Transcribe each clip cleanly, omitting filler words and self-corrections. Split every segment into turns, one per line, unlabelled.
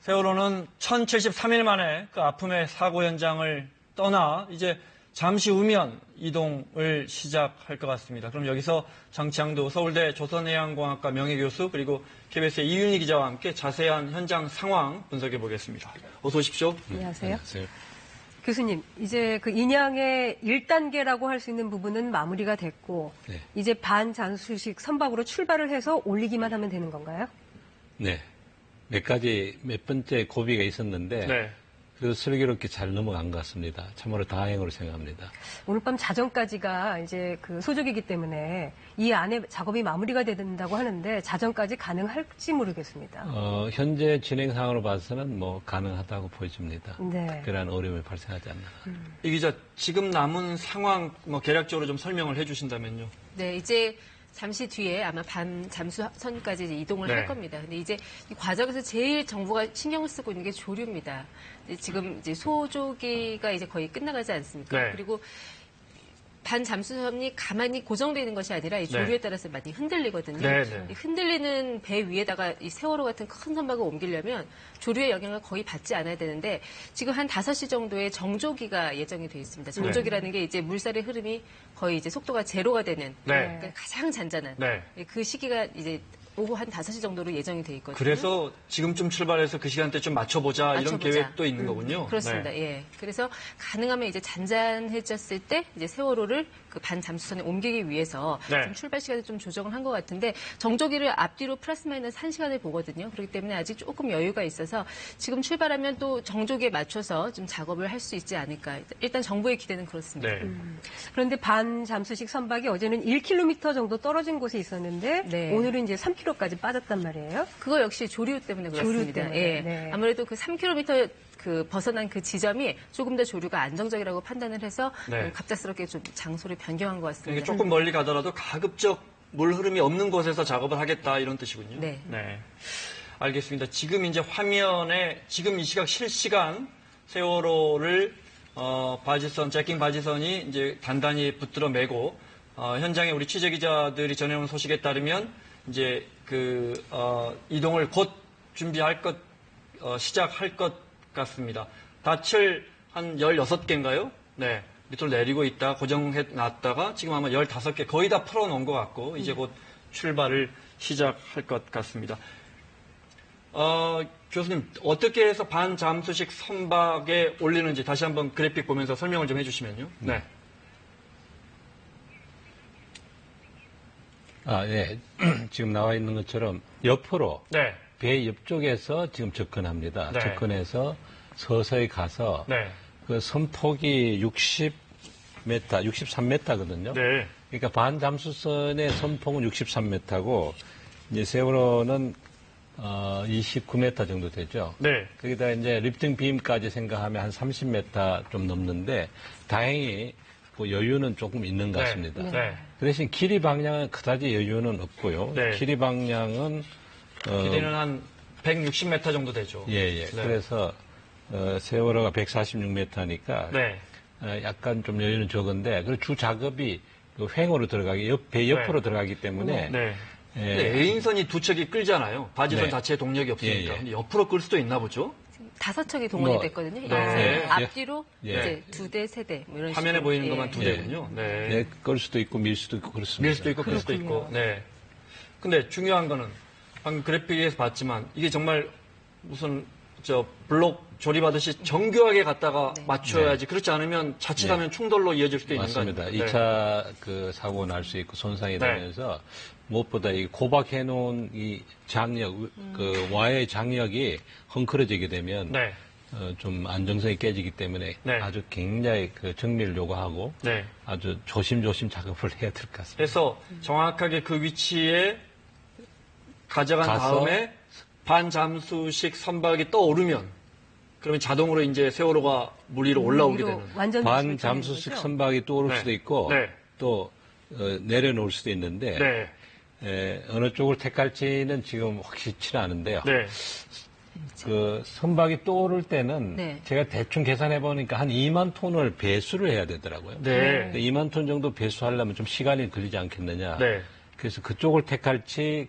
세월호는 1073일 만에 그 아픔의 사고 현장을 떠나 이제 잠시 후면 이동을 시작할 것 같습니다. 그럼 여기서 장치양도 서울대 조선해양공학과 명예교수 그리고 KBS의 이윤희 기자와 함께 자세한 현장 상황 분석해 보겠습니다. 어서 오십시오.
안녕하세요.
안녕하세요.
교수님, 이제 그 인양의 1단계라고 할 수 있는 부분은 마무리가 됐고
네.
이제 반잠수식 선박으로 출발을 해서 올리기만 하면 되는 건가요?
네. 몇 번째 고비가 있었는데
네.
그래도 슬기롭게 잘 넘어간 것 같습니다. 참으로 다행으로 생각합니다.
오늘 밤 자정까지가 이제 그 소족이기 때문에 이 안에 작업이 마무리가 된다고 하는데 자정까지 가능할지 모르겠습니다.
현재 진행 상황으로 봐서는 뭐 가능하다고 보여집니다.
네.
특별한 어려움이 발생하지 않나.
이 기자, 지금 남은 상황 개략적으로 좀 설명을 해 주신다면요.
네, 이제 잠시 뒤에 아마 밤 잠수선까지 이제 이동을
네.
할 겁니다. 근데 이제 이 과정에서 제일 정부가 신경을 쓰고 있는 게 조류입니다. 지금 이제 소조기가 이제 거의 끝나가지 않습니까?
네.
그리고 반잠수선이 가만히 고정되어 있는 것이 아니라 이 조류에
네.
따라서 많이 흔들리거든요.
네, 네.
이 흔들리는 배 위에다가 이 세월호 같은 큰 선박을 옮기려면 조류의 영향을 거의 받지 않아야 되는데 지금 한 5시 정도에 정조기가 예정이 되어 있습니다. 정조기라는 게 이제 물살의 흐름이 거의 이제 속도가 제로가 되는
네.
그러니까 가장 잔잔한
네.
그 시기가 이제 오후 한 5시 정도로 예정이 돼 있거든요.
그래서 지금쯤 출발해서 그 시간대 좀 맞춰보자 이런
맞춰보자.
계획도 있는 거군요.
그렇습니다.
네.
예. 그래서 가능하면 이제 잔잔해졌을 때 이제 세월호를 그 반잠수선에 옮기기 위해서
네.
좀 출발 시간을 좀 조정을 한 것 같은데 정조기를 앞뒤로 플러스 마이너스 1시간을 보거든요. 그렇기 때문에 아직 조금 여유가 있어서 지금 출발하면 또 정조기에 맞춰서 좀 작업을 할 수 있지 않을까. 일단 정부의 기대는 그렇습니다.
네.
그런데 반잠수식 선박이 어제는 1km 정도 떨어진 곳에 있었는데
네.
오늘은 이제 3km까지 빠졌단 말이에요.
그거 역시 조류 때문에 그렇습니다.
때문에,
예.
네.
아무래도 그 3km 그 벗어난 그 지점이 조금 더 조류가 안정적이라고 판단을 해서
네.
갑작스럽게 좀 장소를 변경한 것 같습니다.
그러니까 조금 멀리 가더라도 가급적 물 흐름이 없는 곳에서 작업을 하겠다 이런 뜻이군요.
네.
알겠습니다. 지금 이제 화면에 지금 이 시각 실시간 세월호를 재킹 바지선이 이제 단단히 붙들어 매고 현장에 우리 취재 기자들이 전해온 소식에 따르면 이제 이동을 곧 준비할 시작할 것 같습니다. 닻을 한 16개인가요? 네. 밑으로 내리고 있다 고정해 놨다가 지금 아마 15개 거의 다 풀어놓은 것 같고 이제 곧 출발을 시작할 것 같습니다. 교수님 어떻게 해서 반잠수식 선박에 올리는지 다시 한번 그래픽 보면서 설명을 좀 해주시면요. 네.
네. 지금 나와 있는 것처럼 옆으로
네.
배 옆쪽에서 지금 접근합니다.
네.
접근해서 서서히 가서
네.
그 선폭이 63m거든요.
네.
그러니까 반잠수선의 선폭은 63m고 이제 세월호는 29m 정도 되죠.
네.
거기다 이제 리프팅 빔까지 생각하면 한 30m 좀 넘는데 다행히 그 여유는 조금 있는 것 같습니다.
네.
그 대신 길이 방향은 그다지 여유는 없고요.
네.
길이 방향은
길이는 한 160m 정도 되죠.
예.
네.
그래서 세월호가 146m니까
네.
약간 좀 여유는 적은데 그리고 주 작업이 그 횡으로 들어가기 배 옆으로 들어가기 때문에
네.
예,
근데 에인선이 두 척이 끌잖아요. 바지선
네.
자체에 동력이 없으니까.
예.
근데 옆으로 끌 수도 있나 보죠?
5척이 동원이
뭐,
됐거든요.
네.
앞뒤로
예.
이제 2대, 3대 뭐 이런
화면에
식으로.
보이는
예.
것만 두 대군요. 네.
네, 끌 수도 있고 밀 수도 있고 그렇습니다.
밀 수도 있고 끌 수도 있고. 네. 근데 중요한 거는 방금 그래픽에서 봤지만 이게 정말 무슨 블록 조립하듯이 정교하게 갖다가 맞춰야지. 그렇지 않으면 자칫하면 충돌로 이어질 수도 있는 거
맞습니다.
아닙니까?
2차 그 사고 날 수 있고 손상이
네.
되면서 무엇보다 이 고박해 놓은 이 장력, 그 와의 장력이 헝클어지게 되면
네.
좀 안정성이 깨지기 때문에
네.
아주 굉장히 그 정밀을 요구하고
네.
아주 조심조심 작업을 해야 될 것 같습니다.
그래서 정확하게 그 위치에 가져간
가서
다음에 반잠수식 선박이 떠오르면 그러면 자동으로 이제 세월호가 물 위로 올라오게
위로
되는.
완전
반잠수식
거죠?
선박이 떠오를
네.
수도 있고
네.
또 내려놓을 수도 있는데
네.
어느 쪽을 택할지는 지금 확실치는 않은데요.
네.
그 선박이 떠오를 때는
네.
제가 대충 계산해 보니까 한 2만 톤을 배수를 해야 되더라고요.
네.
근데 2만 톤 정도 배수하려면 좀 시간이 걸리지 않겠느냐.
네.
그래서 그쪽을 택할지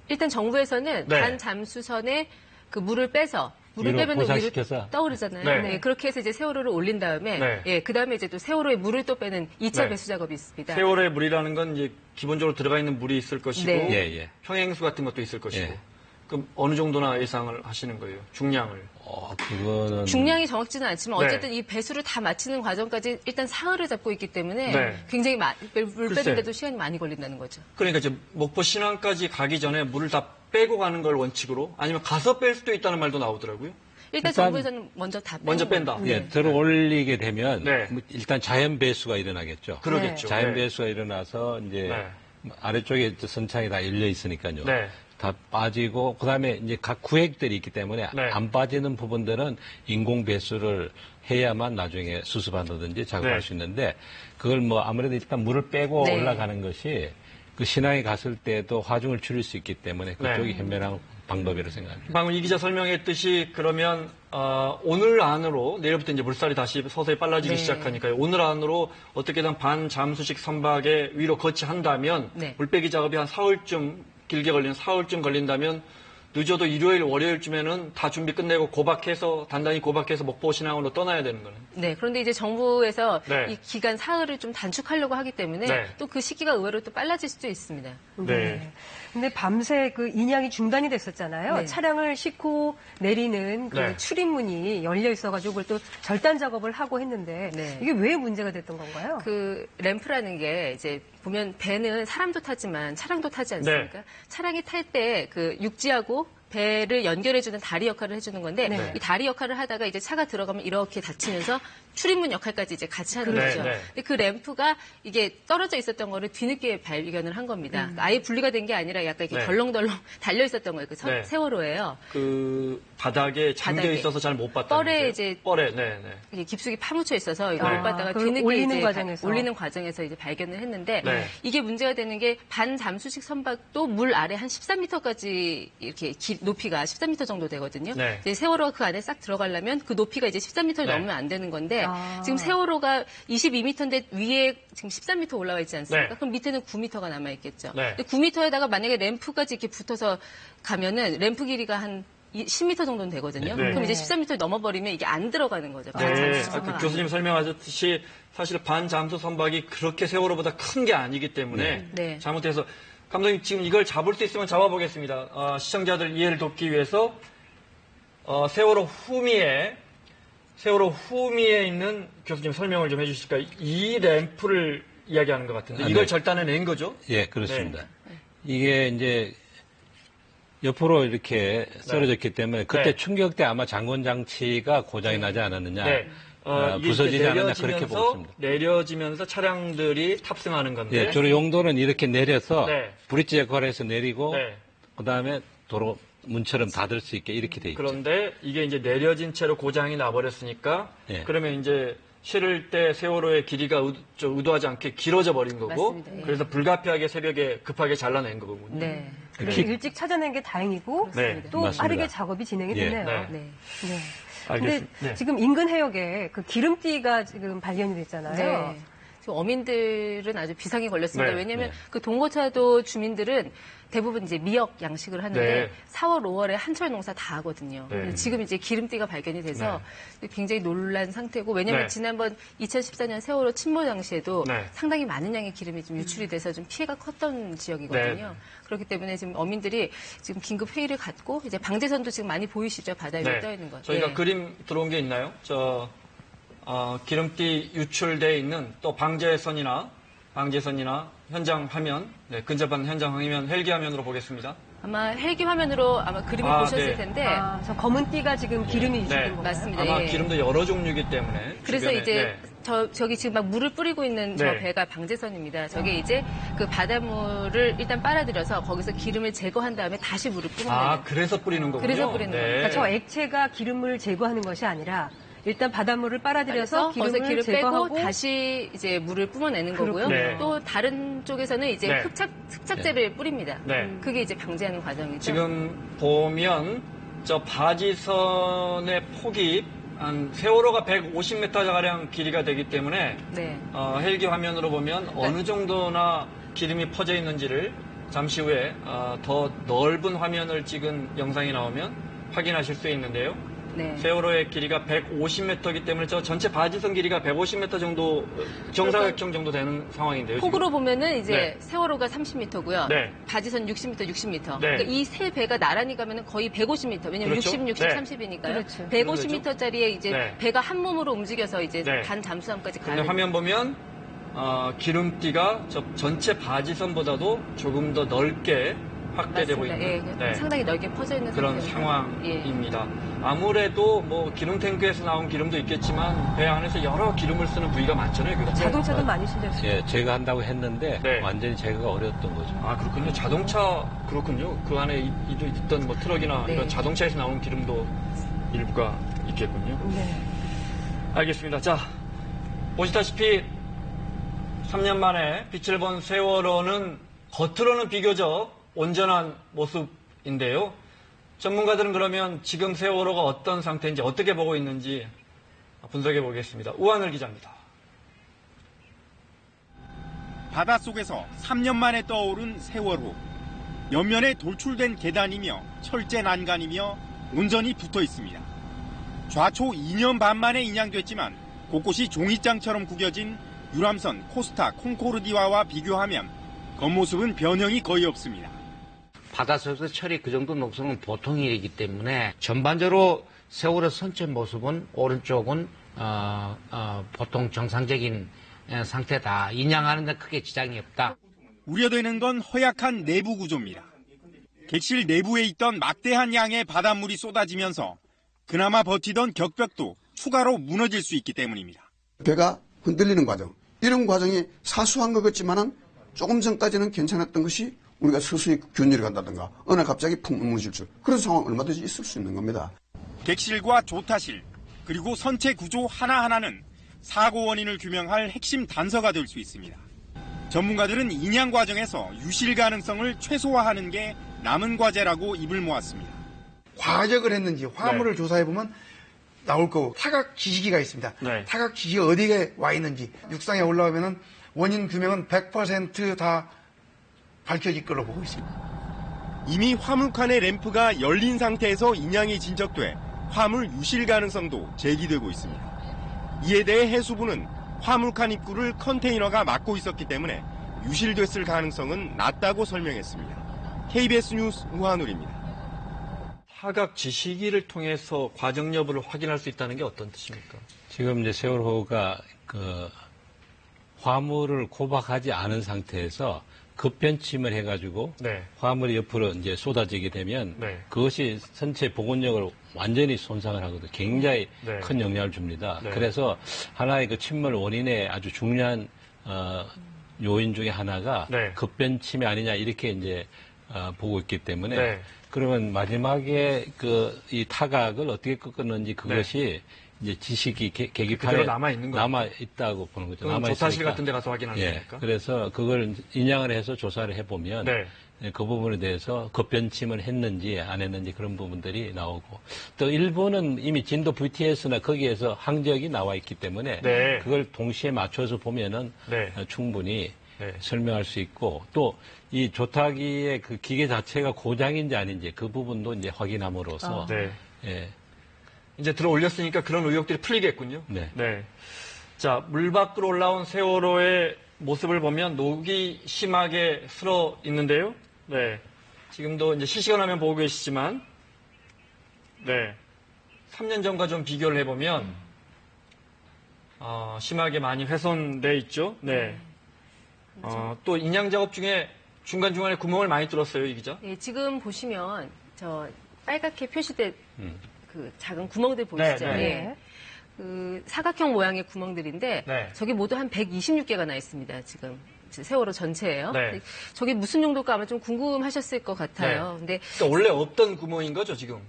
일단 정부에서는
네.
반잠수선에 그 물을 빼서 물을
위로
빼면 위로
고사시켜서.
떠오르잖아요.
네.
네, 그렇게 해서 이제 세월호를 올린 다음에
네.
예, 그다음에 이제 또 세월호에 물을 또 빼는 2차
네.
배수 작업이 있습니다.
세월호의 물이라는 건 이제 기본적으로 들어가 있는 물이 있을 것이고
네.
예, 예.
평행수 같은 것도 있을 것이고
예.
그럼 어느 정도나 예상을 하시는 거예요? 중량을.
그거는
중량이 정확지는 않지만
네.
어쨌든 이 배수를 다 마치는 과정까지 일단 사흘을 잡고 있기 때문에
네.
굉장히 물
글쎄.
빼는데도 시간이 많이 걸린다는 거죠.
그러니까 이제 목포 신항까지 가기 전에 물을 다 빼고 가는 걸 원칙으로 아니면 가서 뺄 수도 있다는 말도 나오더라고요.
일단
일단
정부에서는 먼저 다
먼저
빼는
뺀다.
거예요.
예, 들어 올리게 되면
네.
뭐 일단 자연 배수가 일어나겠죠.
그러겠죠.
자연
네.
배수가 일어나서 이제
네.
아래쪽에 이제 선창이 다 열려 있으니까요.
네.
다 빠지고 그다음에 이제 각 구획들이 있기 때문에
네.
안 빠지는 부분들은 인공 배수를 해야만 나중에 수습한다든지 작업할
네.
수 있는데 그걸 뭐 아무래도 일단 물을 빼고
네.
올라가는 것이 그 신항에 갔을 때도 화중을 줄일 수 있기 때문에 그쪽이
네.
현명한 방법이라고 생각합니다.
방금 이 기자 설명했듯이 그러면 오늘 안으로 내일부터 이제 물살이 다시 서서히 빨라지기
네.
시작하니까요. 오늘 안으로 어떻게든 반잠수식 선박에 위로 거치한다면
네.
물빼기 작업이 한 사흘쯤 길게 걸리는 사흘쯤 걸린다면 늦어도 일요일 월요일쯤에는 다 준비 끝내고 단단히 고박해서 목포 신항으로 떠나야 되는 거는.
네, 그런데 이제 정부에서
네.
이 기간 사흘을 좀 단축하려고 하기 때문에
네.
또 그 시기가 의외로 또 빨라질 수도 있습니다.
네.
근데 밤새 그 인양이 중단이 됐었잖아요.
네.
차량을 싣고 내리는 그
네.
출입문이 열려 있어가지고 그걸 또 절단 작업을 하고 했는데
네.
이게 왜 문제가 됐던 건가요?
그 램프라는 게 이제 보면 배는 사람도 타지만 차량도 타지 않습니까?
네.
차량이 탈 때 그 육지하고 배를 연결해주는 다리 역할을 해주는 건데
네.
이 다리 역할을 하다가 이제 차가 들어가면 이렇게 닫히면서 출입문 역할까지 이제 같이 하는
네,
거죠.
네.
근데 그 램프가 이게 떨어져 있었던 거를 뒤늦게 발견을 한 겁니다. 아예 분리가 된 게 아니라 약간 이렇게
네.
덜렁덜렁 달려 있었던 거예요. 그
네.
세월호예요.
그 바닥에 잠겨
바닥에.
있어서 잘 못 봤다.
뻘에 이제
뻘에, 네, 네.
이게 깊숙이 파묻혀 있어서 이걸
아,
못 봤다가
그걸
뒤늦게
올리는
이제
과정에서.
올리는 과정에서 이제 발견을 했는데
네.
이게 문제가 되는 게 반잠수식 선박도 물 아래 한 13m까지 이렇게 높이가 13m 정도 되거든요.
네.
이제 세월호가 그 안에 싹 들어가려면 그 높이가 이제 13m를
네.
넘으면 안 되는 건데
아.
지금 세월호가 22m인데 위에 지금 13m 올라와 있지 않습니까?
네.
그럼 밑에는 9m가 남아 있겠죠.
네.
근데 9m에다가 만약에 램프까지 이렇게 붙어서 가면은 램프 길이가 한 10m 정도는 되거든요.
네.
그럼 이제 13m를 넘어버리면 이게 안 들어가는 거죠.
네,
반잠수식
그
선박
교수님 설명하셨듯이 사실 반잠수 선박이 그렇게 세월호보다 큰 게 아니기 때문에
네.
잘못해서 감독님 지금 이걸 잡을 수 있으면 잡아보겠습니다. 시청자들 이해를 돕기 위해서 세월호 후미에 있는 교수님 설명을 좀 해주실까요? 이 램프를 이야기하는 것 같은데 이걸
네.
절단해낸 거죠?
예, 그렇습니다. 이게 이제 옆으로 이렇게 썰어졌기 때문에 그때
네.
충격 때 아마 장군 장치가 고장이 나지 않았느냐,
네. 이게
부서지지
이제
않았냐 그렇게 보습니다.
내려지면서 차량들이 탑승하는 건데.
예, 주로 용도는 이렇게 내려서
네.
브릿지 역할을 해서 내리고
네.
그다음에 도로 문처럼 닫을 수 있게 이렇게 돼 있죠.
그런데 이게 이제 내려진 채로 고장이 나버렸으니까
예.
그러면 이제 실을 때 세월호의 길이가 의도하지 않게 길어져 버린 거고
맞습니다. 예.
그래서 불가피하게 새벽에 급하게 잘라낸 거군요.
네.
그래서 일찍 찾아낸 게 다행이고
네.
또
맞습니다.
빠르게 작업이 진행이
예.
되네요.
네.
네.
네.
알겠습니다.
근데
네.
지금 인근 해역에 그 기름띠가 지금 발견이 됐잖아요.
네. 지금 어민들은 아주 비상이 걸렸습니다.
네.
왜냐하면
네.
그 동고차도 주민들은 대부분 이제 미역 양식을 하는데
네.
4월, 5월에 한철 농사 다 하거든요.
네.
근데 지금 이제 기름띠가 발견이 돼서 굉장히 놀란 상태고 왜냐하면
네.
지난번 2014년 세월호 침몰 당시에도
네.
상당히 많은 양의 기름이 좀 유출이 돼서 좀 피해가 컸던 지역이거든요.
네.
그렇기 때문에 지금 어민들이 지금 긴급 회의를 갖고 이제 방제선도 지금 많이 보이시죠? 바다 위에 떠 있는 거.
저희가
네.
그림 들어온 게 있나요? 기름띠 유출돼 있는 또 방제선이나 현장 화면, 네, 근접한 현장 화면, 헬기 화면으로 보겠습니다.
아마 헬기 화면으로 아마 그림을
아,
보셨을
네.
텐데
아, 저 검은 띠가 지금 기름이
네.
유출된 건가요?
맞습니다.
아마
예.
기름도 여러 종류이기 때문에
그래서
주변에,
이제
네.
저기 지금 막 물을 뿌리고 있는 저
네.
배가 방제선입니다. 저게 이제 그 바닷물을 일단 빨아들여서 거기서 기름을 제거한 다음에 다시 물을 뿜어내는.
그래서 뿌리는 거군요.
그래서 뿌리는 거예요.
그러니까 저 액체가 기름을 제거하는 것이 아니라 일단 바닷물을 빨아들여서
그래서 거기서
기름을
기름
제거하고
빼고 다시 이제 물을 뿜어내는 거고요.
네.
또 다른 쪽에서는 이제
네.
흡착제를 뿌립니다.
네.
그게 이제 방제하는 과정이죠.
지금 보면 저 바지선의 폭이 한 세월호가 150m 가량 길이가 되기 때문에
네.
헬기 화면으로 보면 어느 정도나 기름이 퍼져 있는지를 잠시 후에 더 넓은 화면을 찍은 영상이 나오면 확인하실 수 있는데요.
네.
세월호의 길이가 150m이기 때문에 저 전체 바지선 길이가 150m 정도 정사각형 정도 되는 상황인데요.
폭으로
지금.
보면은 이제
네.
세월호가 30m고요.
네.
바지선 60m, 60m.
네.
그러니까 이 세 배가 나란히 가면은 거의 150m. 왜냐면
그렇죠.
60, 60,
네.
30이니까요.
그렇죠.
150m짜리에 이제
네.
배가 한 몸으로 움직여서 이제
네.
반 잠수함까지
근데
가는.
화면 보면 기름띠가 저 전체 바지선보다도 조금 더 넓게 확대되고
맞습니다.
있는
예, 상당히 넓게 퍼져 있는
그런
상태입니다. 예.
상황입니다. 아무래도 뭐 기름 탱크에서 나온 기름도 있겠지만 배 안에서 여러 기름을 쓰는 부위가 많잖아요. 그렇죠?
자동차도 많이 실려 있어요.
예, 제가 한다고 했는데
네.
완전히 제거가 어려웠던 거죠.
아 그렇군요. 자동차 그렇군요. 그 안에 있던 뭐 트럭이나
네.
이런 자동차에서 나온 기름도 일부가 있겠군요.
네.
알겠습니다. 자 보시다시피 3년 만에 빛을 본 세월호는 겉으로는 비교적 온전한 모습인데요. 전문가들은 그러면 지금 세월호가 어떤 상태인지 어떻게 보고 있는지 분석해 보겠습니다. 우한을 기자입니다.
바닷속에서 3년 만에 떠오른 세월호. 옆면에 돌출된 계단이며 철제 난간이며 온전히 붙어 있습니다. 좌초 2년 반 만에 인양됐지만 곳곳이 종이장처럼 구겨진 유람선 코스타 콩코르디아와 비교하면 겉모습은 변형이 거의 없습니다.
바닷속에서 철이 그 정도 녹성은 보통 일이기 때문에 전반적으로 세월호 선체 모습은 오른쪽은 보통 정상적인 상태다. 인양하는 데 크게 지장이 없다.
우려되는 건 허약한 내부 구조입니다. 객실 내부에 있던 막대한 양의 바닷물이 쏟아지면서 그나마 버티던 격벽도 추가로 무너질 수 있기 때문입니다.
배가 흔들리는 과정, 이런 과정이 사소한 것 같지만은 조금 전까지는 괜찮았던 것이 우리가 서서히 균열이 간다든가 어느 날 갑자기 푹 무너질 줄, 그런 상황 얼마든지 있을 수 있는 겁니다.
객실과 조타실 그리고 선체 구조 하나하나는 사고 원인을 규명할 핵심 단서가 될 수 있습니다. 전문가들은 인양 과정에서 유실 가능성을 최소화하는 게 남은 과제라고 입을 모았습니다.
과적을 했는지 화물을 조사해보면 나올 거고, 타각 지지기가 있습니다.
네.
타각 지지가 어디에 와 있는지 육상에 올라오면은 원인 규명은 100% 밝혀질 걸로 보고 있습니다.
이미 화물칸의 램프가 열린 상태에서 인양이 진척돼 화물 유실 가능성도 제기되고 있습니다. 이에 대해 해수부는 화물칸 입구를 컨테이너가 막고 있었기 때문에 유실됐을 가능성은 낮다고 설명했습니다. KBS 뉴스 우한울입니다.
사각 지시기를 통해서 과정 여부를 확인할 수 있다는 게 어떤 뜻입니까?
지금 이제 세월호가 그 화물을 고박하지 않은 상태에서 급변침을 해가지고
네.
화물이 옆으로 이제 쏟아지게 되면
네.
그것이 선체 복원력을 완전히 손상을 하거든요. 굉장히
네.
큰 영향을 줍니다.
네.
그래서 하나의 그 침몰 원인의 아주 중요한 요인 중에 하나가
네.
급변침이 아니냐 이렇게 이제 보고 있기 때문에
네.
그러면 마지막에 그 이 타각을 어떻게 꺾었는지 그것이 이제 지식이 계기판에
그대로 남아 있는 거예요.
남아 있다고 보는 거죠.
그럼
남아
조사실
있으니까.
같은 데 가서 확인하는
예,
겁니까?
그래서 그걸 인양을 해서 조사를 해보면
네.
그 부분에 대해서 급변침을 했는지 안 했는지 그런 부분들이 나오고 또 일본은 이미 진도 VTS나 거기에서 항적이 나와 있기 때문에
네.
그걸 동시에 맞춰서 보면은
네.
충분히
네.
설명할 수 있고 또 이 조타기의 그 기계 자체가 고장인지 아닌지 그 부분도 이제 확인함으로써
네.
예,
이제 들어 올렸으니까 그런 의혹들이 풀리겠군요.
네.
자, 물 밖으로 올라온 세월호의 모습을 보면 녹이 심하게 슬어 있는데요. 네. 지금도 이제 실시간 화면 보고 계시지만, 네. 3년 전과 좀 비교를 해보면, 심하게 많이 훼손돼 있죠. 네. 또 인양 작업 중에 중간중간에 구멍을 많이 뚫었어요, 이 기자.
예, 지금 보시면 저 빨갛게 표시된 그 작은 구멍들 보이시죠?
네, 네.
예. 그 사각형 모양의 구멍들인데
네.
저게 모두 한 126개가 나 있습니다. 지금 세월호 전체예요.
네.
저게 무슨 용도일까 아마 좀 궁금하셨을 것 같아요.
네.
근데
그러니까 원래 없던 구멍인 거죠, 지금?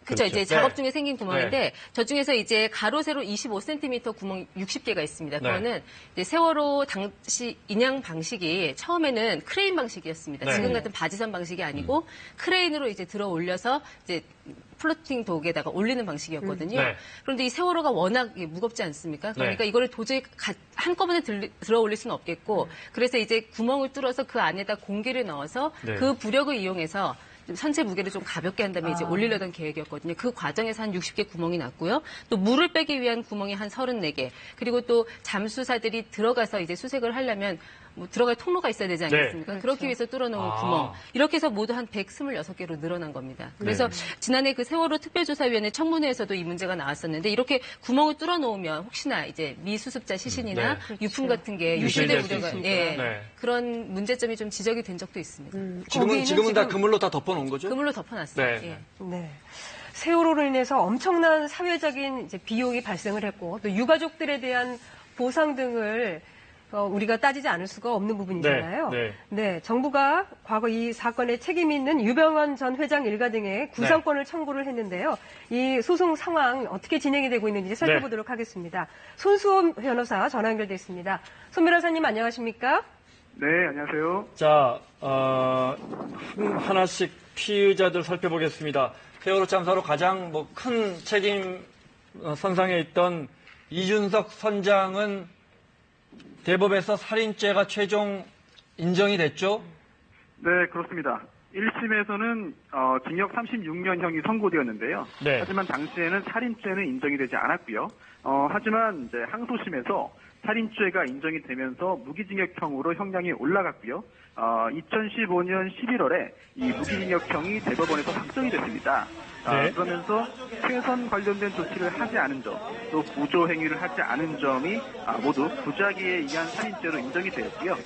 그렇죠. 이제
네.
작업 중에 생긴 구멍인데 저 중에서 이제 가로 세로 25cm 구멍 60개가 있습니다. 그거는 이제 세월호 당시 인양 방식이 처음에는 크레인 방식이었습니다.
네.
지금 같은 바지선 방식이 아니고 크레인으로 이제 들어 올려서 이제 플로팅 독에다가 올리는 방식이었거든요.
네.
그런데 이 세월호가 워낙 무겁지 않습니까? 그러니까 이거를 도저히 한꺼번에 들어 올릴 수는 없겠고 그래서 이제 구멍을 뚫어서 그 안에다 공기를 넣어서 그 부력을 이용해서 선체 무게를 좀 가볍게 한 다음에 이제 올리려던 계획이었거든요. 그 과정에서 한 60개 구멍이 났고요. 또 물을 빼기 위한 구멍이 한 34개. 그리고 또 잠수사들이 들어가서 이제 수색을 하려면 뭐 들어갈 통로가 있어야 되지 않겠습니까?
네.
그렇기 위해서 뚫어놓은 구멍. 이렇게 해서 모두 한 126개로 늘어난 겁니다. 그래서 지난해 그 세월호 특별조사위원회 청문회에서도 이 문제가 나왔었는데 이렇게 구멍을 뚫어놓으면 혹시나 이제 미수습자 시신이나 유품 같은 게 유출될
유출될 수
우려가
있으니까. 네.
그런 문제점이 좀 지적이 된 적도 있습니다.
지금은 다 그물로 다 덮어놓은 거죠?
그물로 덮어놨어요.
네.
예.
네. 세월호로 인해서 엄청난 사회적인 이제 비용이 발생을 했고 또 유가족들에 대한 보상 등을 우리가 따지지 않을 수가 없는 부분이잖아요.
네.
정부가 과거 이 사건에 책임 있는 유병헌 전 회장 일가 등의 구상권을 청구를 했는데요. 이 소송 상황 어떻게 진행이 되고 있는지 살펴보도록 하겠습니다. 손수호 변호사 전화 연결돼 있습니다. 손 변호사님 안녕하십니까?
네, 안녕하세요.
자, 하나씩 피의자들 살펴보겠습니다. 세월호 참사로 가장 큰 책임 선상에 있던 이준석 선장은 대법에서 살인죄가 최종 인정이 됐죠?
네, 그렇습니다. 1심에서는 징역 36년형이 선고되었는데요.
네.
하지만 당시에는 살인죄는 인정이 되지 않았고요. 하지만 이제 항소심에서 살인죄가 인정이 되면서 무기징역형으로 형량이 올라갔고요. 2015년 11월에 이 무기징역형이 대법원에서 확정이 됐습니다. 그러면서 최선 관련된 조치를 하지 않은 점, 또 구조 행위를 하지 않은 점이 모두 부작위에 의한 살인죄로 인정이 되었고요.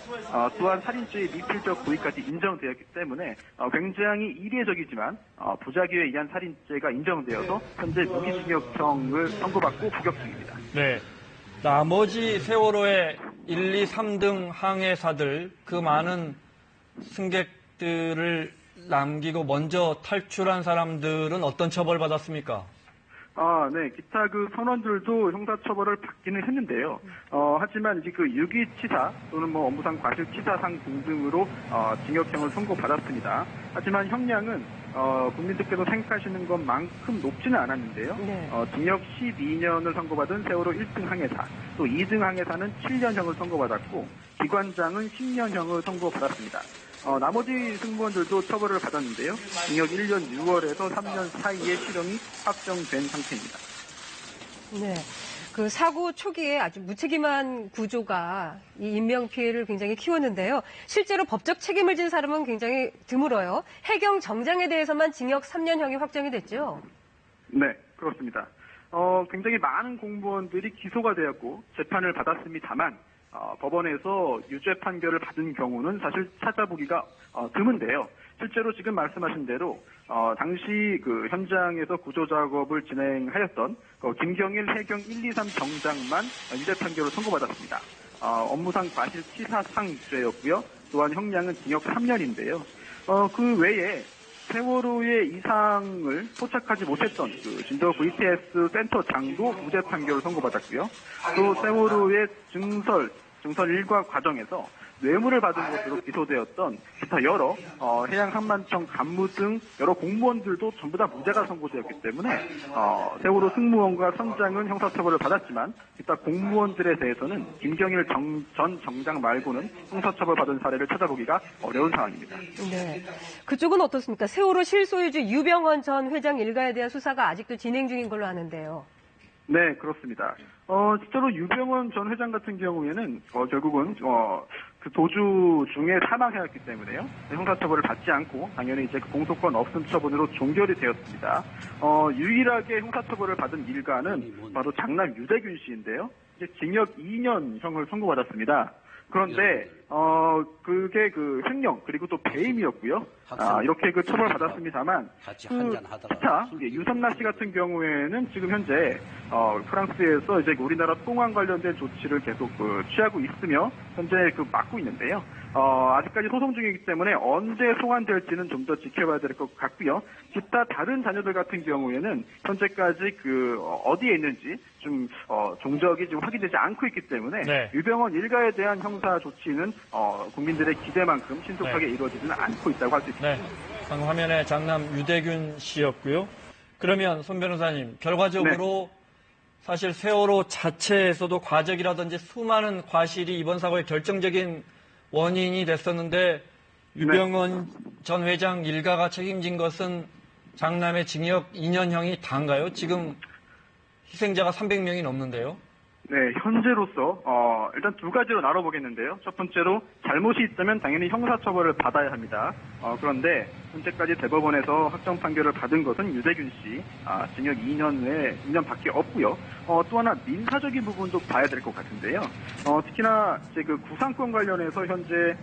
또한 살인죄의 미필적 고의까지 인정되었기 때문에 굉장히 이례적이지만 부작위에 의한 살인죄가 인정되어서 현재 무기징역형을 선고받고服役 중입니다.
네. 나머지 세월호의 1, 2, 3등 항해사들, 그 많은 승객들을 남기고 먼저 탈출한 사람들은 어떤 처벌을 받았습니까?
네. 기타 그 선원들도 형사처벌을 받기는 했는데요. 하지만 이제 그 유기치사 또는 업무상 과실치사상 등등으로 징역형을 선고받았습니다. 하지만 형량은 국민들께서 생각하시는 것만큼 높지는 않았는데요. 징역 12년을 선고받은 세월호 1등 항해사, 또 2등 항해사는 7년형을 선고받았고 기관장은 10년형을 선고받았습니다. 나머지 승무원들도 처벌을 받았는데요. 징역 1년 6월에서 3년 사이에 실형이 확정된 상태입니다.
네. 그 사고 초기에 아주 무책임한 구조가 이 인명피해를 굉장히 키웠는데요. 실제로 법적 책임을 진 사람은 굉장히 드물어요. 해경 정장에 대해서만 징역 3년형이 확정이 됐죠?
네, 그렇습니다. 굉장히 많은 공무원들이 기소가 되었고 재판을 받았습니다만 법원에서 유죄 판결을 받은 경우는 사실 찾아보기가 드문데요. 실제로 지금 말씀하신 대로 당시 그 현장에서 구조 작업을 진행하였던 김경일 해경 1, 2, 3 정장만 유죄 판결을 선고받았습니다. 업무상 과실치사상죄였고요. 또한 형량은 징역 3년인데요. 그 외에 세월호의 이상을 포착하지 못했던 그 진도 VTS 센터장도 무죄 판결을 선고받았고요. 또 세월호의 증설 일과 과정에서 뇌물을 받은 것으로 기소되었던 기타 여러 해양항만청 간무 등 여러 공무원들도 전부 다 무죄가 선고되었기 때문에 세월호 승무원과 선장은 형사처벌을 받았지만 기타 공무원들에 대해서는 김경일 전 정장 말고는 형사처벌 받은 사례를 찾아보기가 어려운 상황입니다.
네. 그쪽은 어떻습니까? 세월호 실소유주 유병헌 전 회장 일가에 대한 수사가 아직도 진행 중인 걸로 아는데요.
네, 그렇습니다. 실제로 유병헌 전 회장 같은 경우에는 결국은 그 도주 중에 사망하였기 때문에요. 형사처벌을 받지 않고 당연히 이제 그 공소권 없음 처분으로 종결이 되었습니다. 유일하게 형사처벌을 받은 일가는 바로 장남 유대균 씨인데요. 이제 징역 2년형을 선고받았습니다. 그런데 그게 그 횡령 그리고 또 배임이었고요. 이렇게 그 처벌받았습니다만 기타 유선나 씨 같은 경우에는 지금 현재 프랑스에서 이제 우리나라 송환 관련된 조치를 계속 취하고 있으며 현재 맡고 있는데요. 아직까지 소송 중이기 때문에 언제 송환될지는 좀 더 지켜봐야 될 것 같고요. 기타 다른 자녀들 같은 경우에는 현재까지 어디에 있는지 좀 종적이 좀 확인되지 않고 있기 때문에
네.
유병헌 일가에 대한 형사 조치는 국민들의 기대만큼 신속하게 이루어지지는 않고 있다고 할 수 있습니다.
네. 방금 화면에 장남 유대균 씨였고요. 그러면 손 변호사님, 결과적으로 사실 세월호 자체에서도 과적이라든지 수많은 과실이 이번 사고의 결정적인 원인이 됐었는데 유병헌 전 회장 일가가 책임진 것은 장남의 징역 2년형이 다인가요? 지금 희생자가 300명이 넘는데요.
네, 현재로서 일단 두 가지로 나눠보겠는데요. 첫 번째로 잘못이 있다면 당연히 형사처벌을 받아야 합니다. 그런데 현재까지 대법원에서 확정 판결을 받은 것은 유대균 씨 징역 2년밖에 없고요. 또 하나 민사적인 부분도 봐야 될 것 같은데요. 특히나 이제 그 구상권 관련해서 현재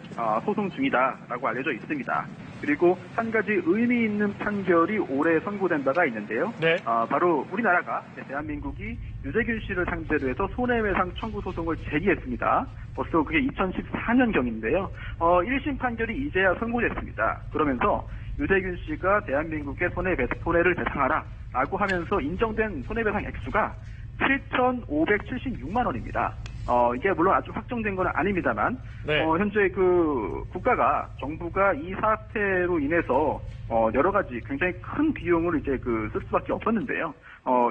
소송 중이다라고 알려져 있습니다. 그리고 한 가지 의미 있는 판결이 올해 선고된 바가 있는데요.
네.
바로 우리나라가 대한민국이 유대균 씨를 상대로 해서 손해배상 청구 소송을 제기했습니다. 벌써 그게 2014년경인데요. 1심 판결이 이제야 선고됐습니다. 그러면서 유대균 씨가 대한민국의 손해를 배상하라라고 하면서 인정된 손해배상 액수가 7,576만 원입니다. 이게 물론 아주 확정된 건 아닙니다만,
네.
현재 정부가 이 사태로 인해서, 여러 가지 굉장히 큰 비용을 이제 쓸 수밖에 없었는데요.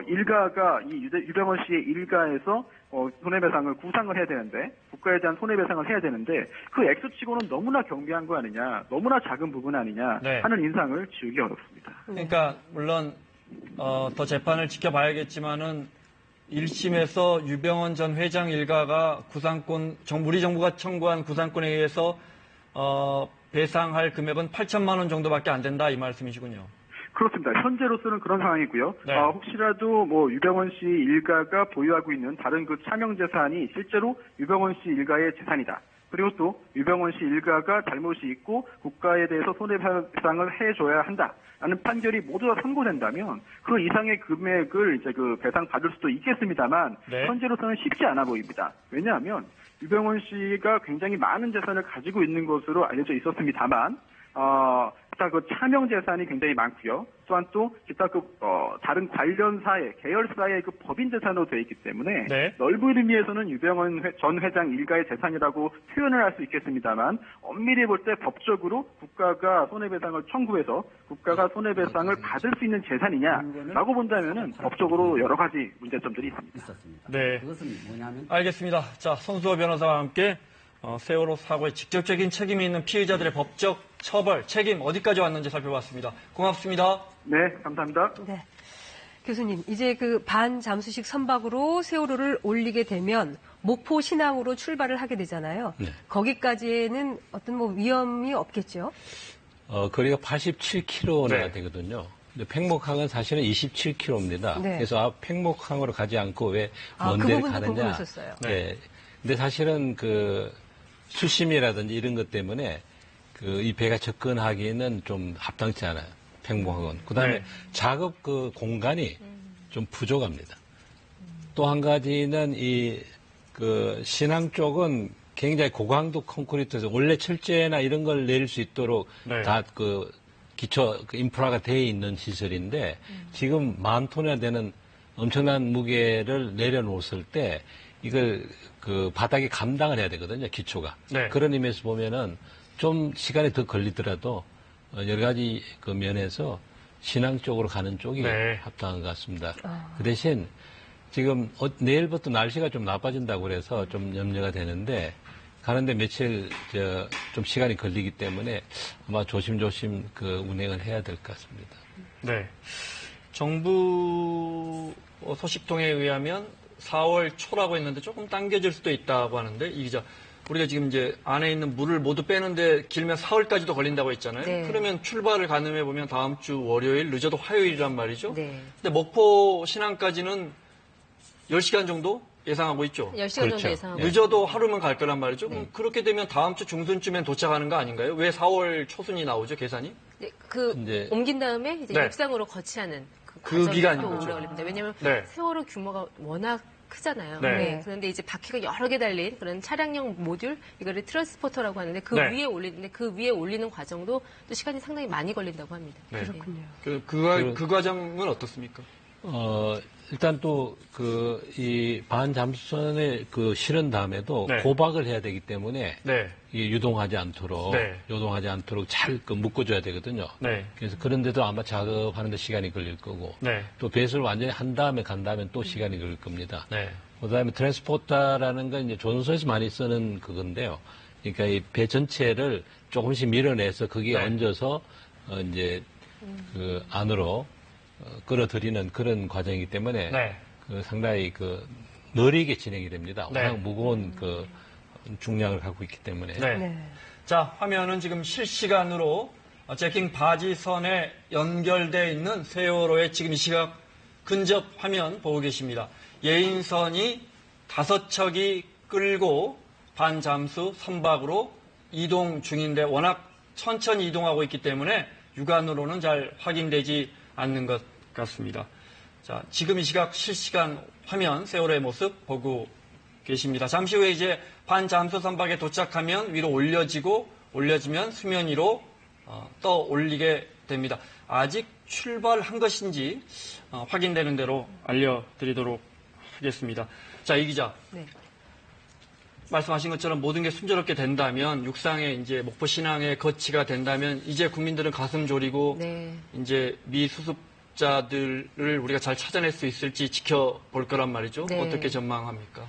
일가가, 유병헌 씨의 일가에서, 손해배상을 구상을 해야 되는데, 국가에 대한 손해배상을 해야 되는데, 그 액수치고는 너무나 경비한 거 아니냐, 너무나 작은 부분 아니냐,
네.
하는 인상을 지우기 어렵습니다.
그러니까 물론 더 재판을 지켜봐야겠지만은 1심에서 유병헌 전 회장 일가가 우리 정부가 청구한 구상권에 의해서 배상할 금액은 8천만 원 정도밖에 안 된다 이 말씀이시군요.
그렇습니다. 현재로서는 그런 상황이고요.
네.
혹시라도 유병헌 씨 일가가 보유하고 있는 다른 차명 재산이 실제로 유병헌 씨 일가의 재산이다. 그리고 또 유병헌 씨 일가가 잘못이 있고 국가에 대해서 손해배상을 해줘야 한다라는 판결이 모두 다 선고된다면 그 이상의 금액을 이제 배상 받을 수도 있겠습니다만
네.
현재로서는 쉽지 않아 보입니다. 왜냐하면 유병헌 씨가 굉장히 많은 재산을 가지고 있는 것으로 알려져 있었습니다만 기타 차명 재산이 굉장히 많고요. 또한 또 기타 다른 관련사의 계열사의 법인 재산으로 되어 있기 때문에
네.
넓은 의미에서는 유병헌 전 회장 일가의 재산이라고 표현을 할 수 있겠습니다만 엄밀히 볼 때 법적으로 국가가 손해배상을 청구해서 국가가 손해배상을 받을 수 있는 재산이냐라고 본다면은 법적으로 여러 가지 문제점들이 있습니다.
네. 알겠습니다. 자, 손수호 변호사와 함께 세월호 사고에 직접적인 책임이 있는 피의자들의 법적 처벌, 책임 어디까지 왔는지 살펴봤습니다. 고맙습니다.
네, 감사합니다.
네. 교수님, 이제 반잠수식 선박으로 세월호를 올리게 되면 목포 신항으로 출발을 하게 되잖아요.
네.
거기까지는 어떤 위험이 없겠죠?
거리가 87km나
네.
되거든요. 근데 팽목항은 사실은 27km입니다.
네.
그래서 팽목항으로 가지 않고 왜 먼
그
데를
부분도
가느냐.
궁금했었어요.
네. 근데 사실은 수심이라든지 이런 것 때문에 이 배가 접근하기에는 좀 합당치 않아요. 팽목항은. 그 다음에
네.
작업 공간이 좀 부족합니다. 또 한 가지는 신항 쪽은 굉장히 고강도 콘크리트에서 원래 철제나 이런 걸 내릴 수 있도록
네.
다 기초 인프라가 되어 있는 시설인데 지금 10,000톤이나 되는 엄청난 무게를 내려놓았을 때 이걸 바닥에 감당을 해야 되거든요, 기초가.
네.
그런 의미에서 보면은 좀 시간이 더 걸리더라도 여러 가지 면에서 신항 쪽으로 가는 쪽이
네.
합당한 것 같습니다. 그 대신 지금 내일부터 날씨가 좀 나빠진다고 그래서 좀 염려가 되는데 가는데 며칠 좀 시간이 걸리기 때문에 아마 조심조심 운행을 해야 될 것 같습니다.
네. 정부 소식통에 의하면 4월 초라고 했는데 조금 당겨질 수도 있다고 하는데 이 기자, 우리가 지금 이제 안에 있는 물을 모두 빼는데 길면 4월까지도 걸린다고 했잖아요.
네.
그러면 출발을 가늠해 보면 다음 주 월요일, 늦어도 화요일이란 말이죠.
네.
근데 목포 신항까지는 10시간 정도 예상하고 있죠.
10시간 정도
그렇죠.
예상하고
늦어도 하루면 갈 거란 말이죠. 그럼 그렇게 되면 다음 주 중순쯤엔 도착하는 거 아닌가요? 왜 4월 초순이 나오죠, 계산이?
네,
이제-
옮긴 다음에 이제
네.
육상으로 거치하는 그
그
과정이
기간인
또
거죠.
오래 걸립니다. 왜냐하면
네.
세월호 규모가 워낙 크잖아요.
네.
네. 그런데 이제 바퀴가 여러 개 달린 그런 차량용 모듈, 이거를 트랜스포터라고 하는데 그
네.
위에 올리는데 그 위에 올리는 과정도 또 시간이 상당히 많이 걸린다고 합니다.
네.
그렇군요.
그 과정은 어떻습니까?
일단 또 이 반잠수선에 실은 다음에도
네.
고박을 해야 되기 때문에
네.
이 유동하지 않도록 잘 묶어줘야 되거든요.
네.
그래서 그런데도 아마 작업하는데 시간이 걸릴 거고
네.
또 배수를 완전히 한 다음에 간다면 또 시간이 걸릴 겁니다.
네.
그다음에 트랜스포터라는 건 이제 조선소에서 많이 쓰는 그건데요. 그러니까 이 배 전체를 조금씩 밀어내서 거기에
네.
얹어서 이제 그 안으로 끌어들이는 그런 과정이기 때문에
네.
상당히 느리게 진행이 됩니다.
네.
워낙 무거운 중량을 갖고 있기 때문에.
네.
네.
자, 화면은 지금 실시간으로 제킹 바지선에 연결되어 있는 세월호의 지금 이 시각 근접 화면 보고 계십니다. 예인선이 5척이 끌고 반잠수 선박으로 이동 중인데 워낙 천천히 이동하고 있기 때문에 육안으로는 잘 확인되지 않는 것 같습니다. 자, 지금 이 시각 실시간 화면 세월호의 모습 보고 계십니다. 잠시 후에 이제 반잠수 선박에 도착하면 위로 올려지면 수면 위로 떠 올리게 됩니다. 아직 출발한 것인지 확인되는 대로 알려드리도록 하겠습니다. 자, 이 기자.
네.
말씀하신 것처럼 모든 게 순조롭게 된다면 육상의 이제 목포 신항의 거치가 된다면 이제 국민들은 가슴 졸이고
네.
이제 미수습자들을 우리가 잘 찾아낼 수 있을지 지켜볼 거란 말이죠.
네.
어떻게 전망합니까?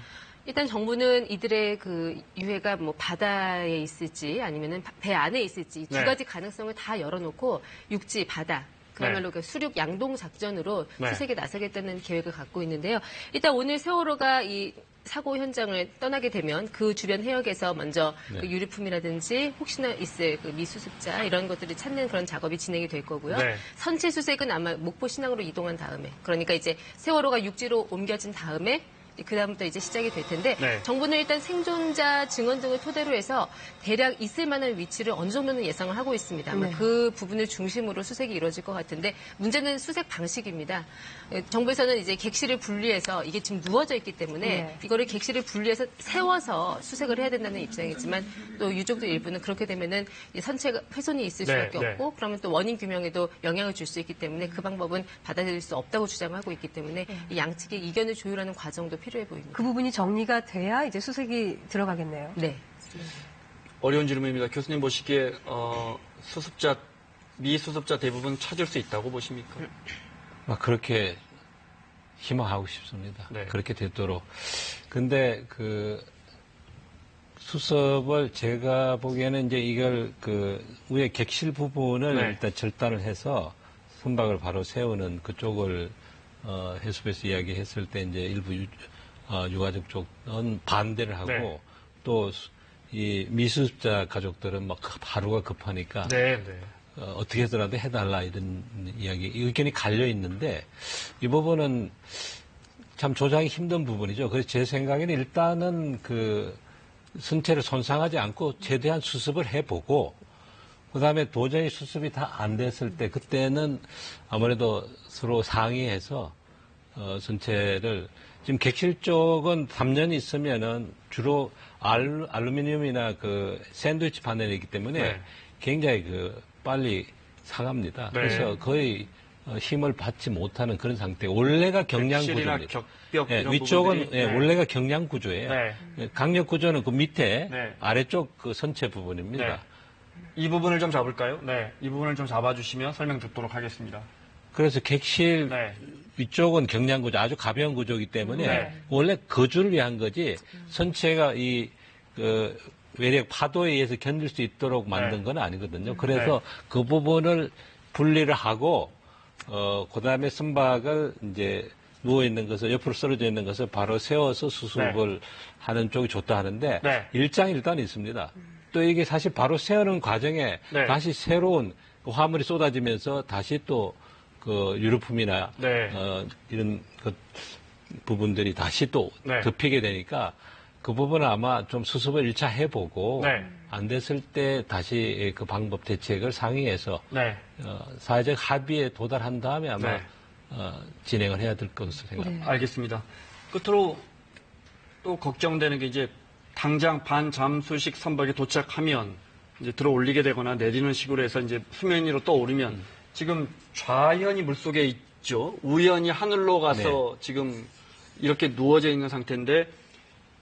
일단 정부는 이들의 그 유해가 뭐 바다에 있을지 아니면은 배 안에 있을지 두
네.
가지 가능성을 다 열어놓고 육지, 바다 그야말로
네.
그 수륙 양동 작전으로
네.
수색에 나서겠다는 계획을 갖고 있는데요. 일단 오늘 세월호가 이 사고 현장을 떠나게 되면 그 주변 해역에서 먼저
네.
그 유류품이라든지 혹시나 있을 그 미수습자 이런 것들을 찾는 그런 작업이 진행이 될 거고요.
네.
선체 수색은 아마 목포 신항으로 이동한 다음에 그러니까 이제 세월호가 육지로 옮겨진 다음에 그 다음부터 이제 시작이 될 텐데
네.
정부는 일단 생존자 증언 등을 토대로 해서 대략 있을 만한 위치를 어느 정도는 예상을 하고 있습니다. 아마
네.
그 부분을 중심으로 수색이 이루어질 것 같은데 문제는 수색 방식입니다. 정부에서는 이제 객실을 분리해서 이게 지금 누워져 있기 때문에
네.
이거를 객실을 분리해서 세워서 수색을 해야 된다는 입장이지만 또 유족들 일부는 그렇게 되면은 이 선체가 훼손이 있을
네,
수밖에
네.
없고 그러면 또 원인 규명에도 영향을 줄 수 있기 때문에 그 방법은 받아들일 수 없다고 주장하고 있기 때문에 이 양측의 이견을 조율하는 과정도 필요해 보입니다.
그 부분이 정리가 돼야 이제 수색이 들어가겠네요.
네.
어려운 질문입니다. 교수님 보시기에 미수습자 대부분 찾을 수 있다고 보십니까?
그렇게 희망하고 싶습니다.
네.
그렇게 되도록. 근데 수습을 제가 보기에는 이제 이걸 위에 객실 부분을
네.
일단 절단을 해서 선박을 바로 세우는 그쪽을 해수부에서 이야기했을 때 이제 일부 유가족 쪽은 반대를 하고
네.
또 이 미수습자 가족들은 막 하루가 급하니까
네, 네.
어떻게 해서라도 해달라 이런 이야기, 의견이 갈려 있는데 이 부분은 참 조작이 힘든 부분이죠. 그래서 제 생각에는 일단은 선체를 손상하지 않고 최대한 수습을 해보고 그다음에 도저히 수습이 다 안 됐을 때 그때는 아무래도 서로 상의해서 선체를 지금 객실 쪽은 3년이 있으면은 주로 알루미늄이나 샌드위치 파넬이기 때문에
네.
굉장히 빨리 상합니다.
네.
그래서 거의 힘을 받지 못하는 그런 상태. 원래가 경량
객실이나
구조입니다.
격벽 이런
위쪽은
부분들이, 네.
원래가 경량 구조예요.
네.
강력 구조는 그 밑에
네.
아래쪽 선체 부분입니다.
네. 이 부분을 좀 잡을까요? 네. 이 부분을 좀 잡아주시면 설명 듣도록 하겠습니다.
그래서 객실
네.
위쪽은 경량 구조, 아주 가벼운 구조이기 때문에
네.
원래 거주를 위한 거지 선체가 외력 파도에 의해서 견딜 수 있도록 만든
네.
건 아니거든요. 그래서 그 부분을 분리를 하고 그다음에 선박을 이제 누워 있는 것을 옆으로 쓰러져 있는 것을 바로 세워서 수습을 하는 쪽이 좋다 하는데
네.
일장이 일단 있습니다. 또 이게 사실 바로 세우는 과정에
네.
다시 새로운 화물이 쏟아지면서 다시 또 유류품이나
네.
이런 부분들이 다시 또
네.
덮이게 되니까 그 부분은 아마 좀 수습을 1차 해보고
네.
안 됐을 때 다시 그 방법 대책을 상의해서
네.
사회적 합의에 도달한 다음에 아마
네.
진행을 해야 될 것으로 생각합니다.
알겠습니다. 끝으로 또 걱정되는 게 이제 당장 반잠수식 선박에 도착하면 이제 들어 올리게 되거나 내리는 식으로 해서 이제 수면 위로 떠오르면 지금 좌현이 물속에 있죠. 우현이 하늘로 가서 지금 이렇게 누워져 있는 상태인데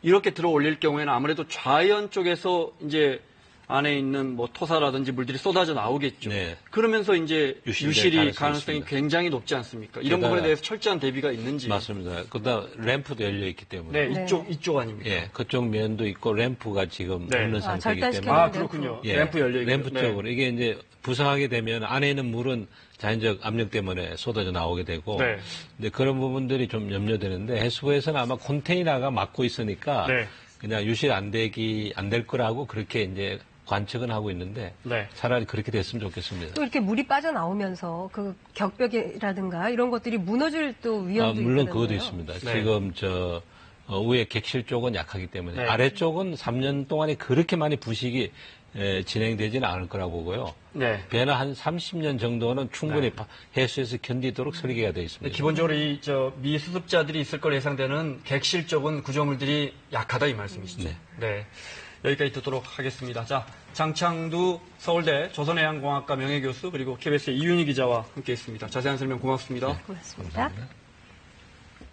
이렇게 들어 올릴 경우에는 아무래도 좌현 쪽에서 이제 안에 있는 뭐 토사라든지 물들이 쏟아져 나오겠죠.
네.
그러면서 이제
유실될
유실이
가능성이
가능성이
있습니다.
굉장히 높지 않습니까? 이런
게다가-
부분에 대해서 철저한 대비가 있는지.
맞습니다. 그다음 램프도 열려 있기 때문에
네, 이쪽 아닙니까?
예, 그쪽 면도 있고 램프가 지금
네.
없는
아,
상태이기
절단시켜야
때문에
아, 그렇군요.
예,
램프 열려 있고.
램프 쪽으로 이게 이제 부상하게 되면 안에 있는 물은 자연적 압력 때문에 쏟아져 나오게 되고
네.
근데 그런 부분들이 좀 염려되는데 해수부에서는 아마 컨테이너가 막고 있으니까
네.
그냥 유실 안 될 거라고 그렇게 이제 관측은 하고 있는데
네.
차라리 그렇게 됐으면 좋겠습니다.
또 이렇게 물이 빠져나오면서 그 격벽이라든가 이런 것들이 무너질 또 위험도
물론
있거든요.
그것도 있습니다.
네.
지금 위에 객실 쪽은 약하기 때문에
네.
아래쪽은 3년 동안에 그렇게 많이 부식이 진행되지는 않을 거라고 보고요.
네.
배는 한 30년 정도는 충분히 해수에서 견디도록 설계가 되어 있습니다.
기본적으로 미 수습자들이 있을 걸 예상되는 객실 쪽은 구조물들이 약하다 이 말씀이시죠. 네. 여기까지 듣도록 하겠습니다. 자, 장창두 서울대 조선해양공학과 명예교수 그리고 KBS의 이윤희 기자와 함께했습니다. 자세한 설명 고맙습니다.
고맙습니다.